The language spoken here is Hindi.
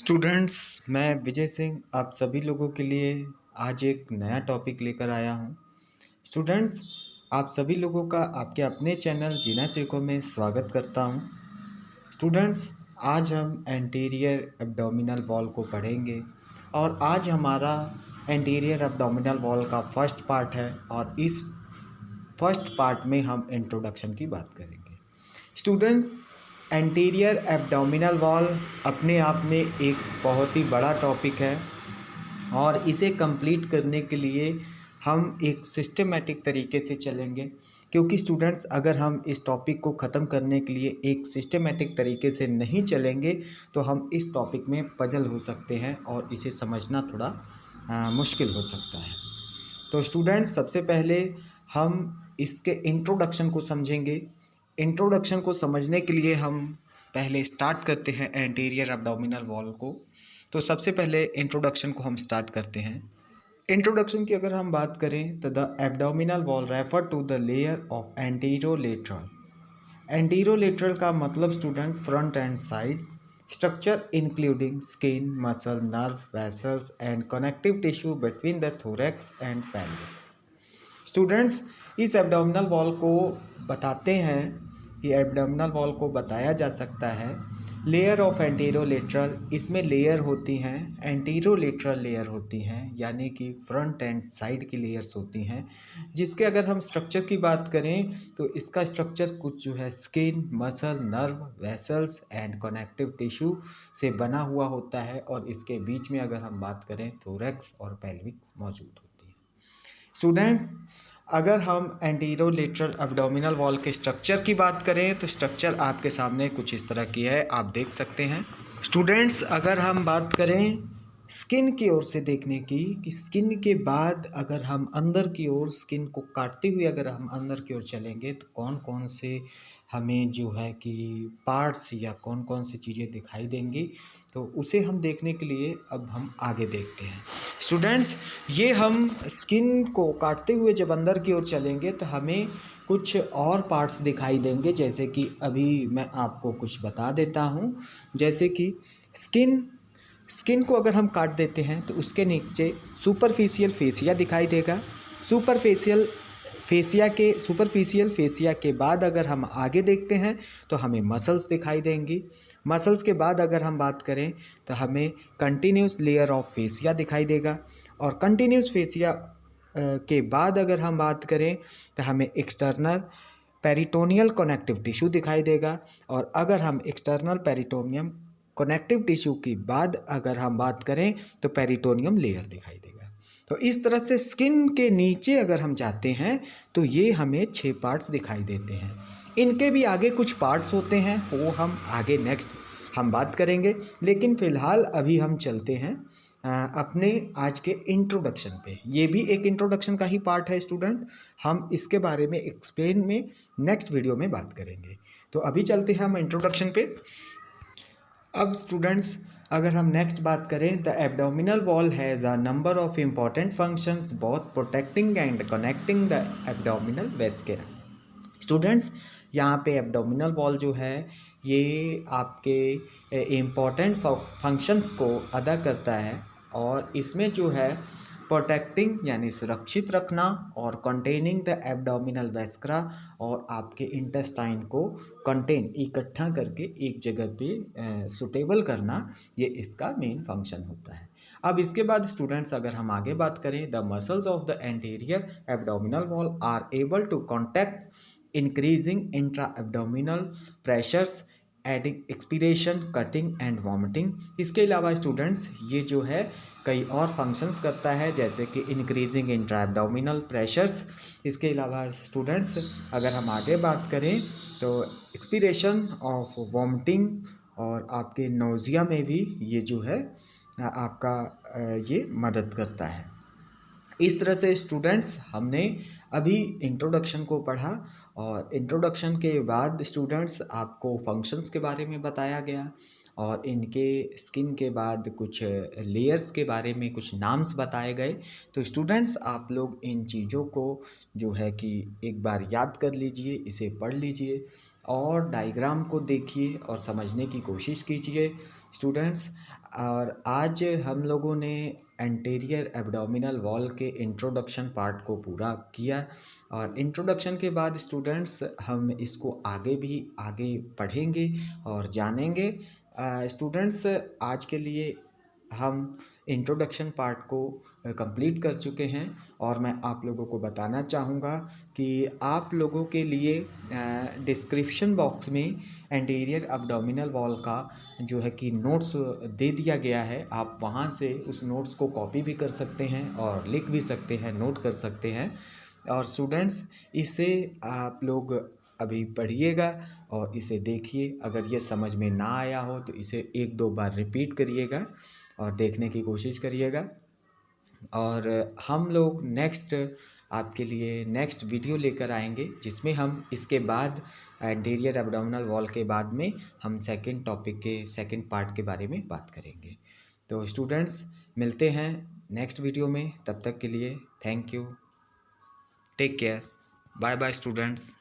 स्टूडेंट्स, मैं विजय सिंह आप सभी लोगों के लिए आज एक नया टॉपिक लेकर आया हूँ। स्टूडेंट्स, आप सभी लोगों का आपके अपने चैनल जीना सीखो में स्वागत करता हूँ। स्टूडेंट्स, आज हम एंटीरियर एब्डोमिनल वॉल को पढ़ेंगे और आज हमारा एंटीरियर एब्डोमिनल वॉल का फर्स्ट पार्ट है और इस फर्स्ट पार्ट में हम इंट्रोडक्शन की बात करेंगे। स्टूडेंट, एंटीरियर एब्डोमिनल वॉल अपने आप में एक बहुत ही बड़ा टॉपिक है और इसे कंप्लीट करने के लिए हम एक सिस्टमेटिक तरीके से चलेंगे, क्योंकि स्टूडेंट्स अगर हम इस टॉपिक को ख़त्म करने के लिए एक सिस्टमेटिक तरीके से नहीं चलेंगे तो हम इस टॉपिक में पजल हो सकते हैं और इसे समझना थोड़ा मुश्किल हो सकता है। तो स्टूडेंट्स, सबसे पहले हम इसके इंट्रोडक्शन को समझेंगे। इंट्रोडक्शन को समझने के लिए हम पहले स्टार्ट करते हैं एंटीरियर एब्डोमिनल वॉल को। तो सबसे पहले इंट्रोडक्शन को हम स्टार्ट करते हैं। इंट्रोडक्शन की अगर हम बात करें तो the abdominal wall refer to the layer of anterolateral. Anterolateral का मतलब student front and side structure including skin, muscle, nerve, vessels and connective tissue between the thorax and pelvis. Students, इस एब्डोमिनल वॉल को बताते हैं कि एब्डोमिनल वॉल को बताया जा सकता है लेयर ऑफ एंटीरोलेटरल। इसमें लेयर होती हैं, एंटीरोलेटरल लेयर होती हैं, यानी कि फ्रंट एंड साइड की लेयर्स होती हैं, जिसके अगर हम स्ट्रक्चर की बात करें तो इसका स्ट्रक्चर कुछ जो है skin, muscle, nerve, vessels and connective tissue से बना हुआ होता है और इसके बीच में अगर हम बात करें थोरैक्स और पेल्विक मौजूद होती है। स्टूडेंट, अगर हम एंटीरोलेटरल एब्डोमिनल वॉल के स्ट्रक्चर की बात करें तो स्ट्रक्चर आपके सामने कुछ इस तरह की है, आप देख सकते हैं। स्टूडेंट्स, अगर हम बात करें स्किन की ओर से देखने की कि स्किन के बाद अगर हम अंदर की ओर स्किन को काटते हुए अगर हम अंदर की ओर चलेंगे तो कौन कौन से हमें जो है कि पार्ट्स या कौन कौन सी चीज़ें दिखाई देंगी, तो उसे हम देखने के लिए अब हम आगे देखते हैं। स्टूडेंट्स, ये हम स्किन को काटते हुए जब अंदर की ओर चलेंगे तो हमें कुछ और पार्ट्स दिखाई देंगे, जैसे कि अभी मैं आपको कुछ बता देता हूँ। जैसे कि स्किन को अगर हम काट देते हैं तो उसके नीचे सुपरफिशियल फेसिया दिखाई देगा। सुपरफिशियल फेसिया के बाद अगर हम आगे देखते हैं तो हमें मसल्स दिखाई देंगी। मसल्स के बाद अगर हम बात करें तो हमें कंटिन्यूस लेयर ऑफ फेसिया दिखाई देगा और कंटिन्यूस फेसिया के बाद अगर हम बात करें तो हमें एक्सटर्नल पेरिटोनियल कनेक्टिव टिश्यू दिखाई देगा और अगर हम एक्सटर्नल पेरिटोनियम कनेक्टिव टिश्यू की बाद अगर हम बात करें तो पेरिटोनियम लेयर दिखाई देगा। तो इस तरह से स्किन के नीचे अगर हम जाते हैं तो ये हमें 6 पार्ट्स दिखाई देते हैं। इनके भी आगे कुछ पार्ट्स होते हैं, वो हम आगे नेक्स्ट हम बात करेंगे, लेकिन फ़िलहाल अभी हम चलते हैं अपने आज के इंट्रोडक्शन पे। ये भी एक इंट्रोडक्शन का ही पार्ट है स्टूडेंट, हम इसके बारे में एक्सप्लेन में नेक्स्ट वीडियो में बात करेंगे। तो अभी चलते हैं हम इंट्रोडक्शन पे। अब स्टूडेंट्स, अगर हम नेक्स्ट बात करें, the abdominal wall has a number of important functions both protecting and connecting the abdominal viscera. Students, यहाँ पे एब्डोमिनल वॉल जो है ये आपके इम्पॉर्टेंट फंक्शंस को अदा करता है और इसमें जो है प्रोटेक्टिंग यानी सुरक्षित रखना और कंटेनिंग द एब्डोमिनल वेस्करा और आपके इंटेस्टाइन को कंटेन इकट्ठा करके एक जगह पे सुटेबल करना, ये इसका मेन फंक्शन होता है। अब इसके बाद स्टूडेंट्स अगर हम आगे बात करें, the muscles of the anterior abdominal wall are able to contact increasing intra abdominal pressures, aiding expiration, cutting and vomiting. इसके अलावा स्टूडेंट्स ये जो है कई और फंक्शंस करता है, जैसे कि इंक्रीजिंग इंट्रा एब्डोमिनल प्रेशर्स। इसके अलावा स्टूडेंट्स अगर हम आगे बात करें तो एक्सपीरेशन ऑफ वॉमिटिंग और आपके नोज़िया में भी ये जो है आपका ये मदद करता है। इस तरह से स्टूडेंट्स हमने अभी इंट्रोडक्शन को पढ़ा और इंट्रोडक्शन के बाद स्टूडेंट्स आपको फंक्शंस के बारे में बताया गया और इनके स्किन के बाद कुछ लेयर्स के बारे में कुछ नाम्स बताए गए। तो स्टूडेंट्स आप लोग इन चीज़ों को जो है कि एक बार याद कर लीजिए, इसे पढ़ लीजिए और डायग्राम को देखिए और समझने की कोशिश कीजिए। स्टूडेंट्स और आज हम लोगों ने एंटीरियर एब्डोमिनल वॉल के इंट्रोडक्शन पार्ट को पूरा किया और इंट्रोडक्शन के बाद स्टूडेंट्स हम इसको आगे पढ़ेंगे और जानेंगे। स्टूडेंट्स, आज के लिए हम इंट्रोडक्शन पार्ट को कंप्लीट कर चुके हैं और मैं आप लोगों को बताना चाहूँगा कि आप लोगों के लिए डिस्क्रिप्शन बॉक्स में एंटीरियर एब्डोमिनल वॉल का जो है कि नोट्स दे दिया गया है। आप वहाँ से उस नोट्स को कॉपी भी कर सकते हैं और लिख भी सकते हैं, नोट कर सकते हैं। और स्टूडेंट्स, इसे आप लोग अभी पढ़िएगा और इसे देखिए। अगर ये समझ में ना आया हो तो इसे 1-2 बार रिपीट करिएगा और देखने की कोशिश करिएगा। और हम लोग आपके लिए नेक्स्ट वीडियो लेकर आएंगे जिसमें हम इसके बाद एंटीरियर एब्डोमिनल वॉल के बाद में हम सेकंड टॉपिक के सेकंड पार्ट के बारे में बात करेंगे। तो स्टूडेंट्स, मिलते हैं नेक्स्ट वीडियो में। तब तक के लिए thank you, take care, bye bye students.